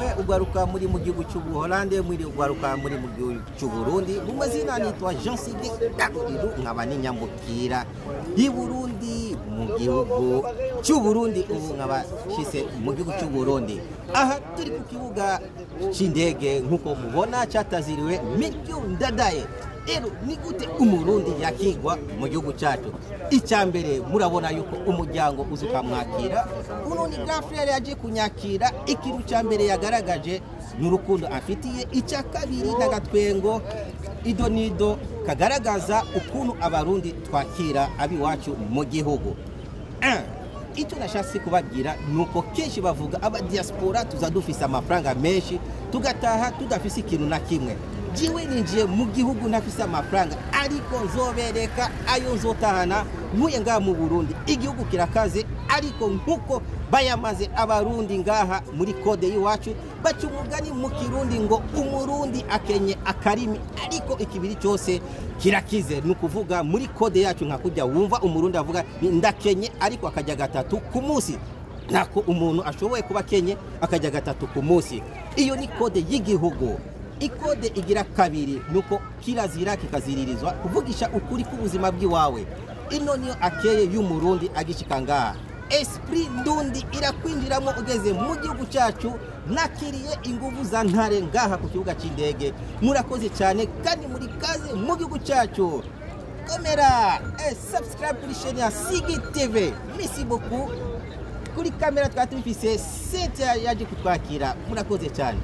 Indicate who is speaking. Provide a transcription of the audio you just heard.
Speaker 1: mwe ugaruka muri mu gihugu cy'u Buholande muri ugaruka muri mu gihugu cy'u Burundi mu mazina nitwa Jean Sidi Dakiru nkaba ninyambukira i Burundi mu gihugu cy'u Burundi ubu nkaba shise mu gihugu cy'u Burundi aha turi ku kibuga cy'indege nkuko mubona cyataziriwe Melchior Ndadaye. Ero ni gute umurundi yakigwa mu gihugu cyacu? Icyambere murabona yuko umuryango uzukamwakira, uno ni grand frère yaje kunyakira. Ikintu cyambere yagaragaje n'urukundo afitiye, icya kabiri n'agatwengo idonido kagaragaza ukuntu abarundi twakira abiwacu mu gihugu. Icyo nashatse kubabwira nuko kenshi bavuga aba diaspora tuzadufisa amafaranga menshi tugataha tudafise ikintu na kimwe. Jiwe ninjiye mu gihugu nafise amafaranga ariko nzobereka ayo nzotahana nkuye ngaha mu Burundi. Igihugu kirakaze ariko nkuko bayamaze abarundi ngaha muri kode y'iwacu baca umugani mu Kirundi ngo umurundi akenye akarimi ariko ikibiri cyose kirakize. Nukuvuga muri kode yacu nka kujya wumva umurundi avuga ndakenye ariko akajya gatatu ku munsi, nako umuntu ashoboye kuba kenye akajya gatatu ku munsi. Iyo ni kode y'igihugu. Ikode igira kabiri nuko kirazira kikaziririzwa kuvugisha ukuri k'ubuzima bw'iwawe. Ino niyo akeye y'umurundi agishika ngaha. Esprit ndundi irakwinjiramo ugeze mu gihugu cyacu. Nakiriye inguvu za ntare ngaha ku kibuga cy'indege. Murakoze cyane kandi muri kaze mu gihugu cyacu. Kamera subscribe kuri chaîne ya Sigi TV. Merci beaucoup. Kuri kamera twatubifise Sete yaje kutwakira. Murakoze cyane.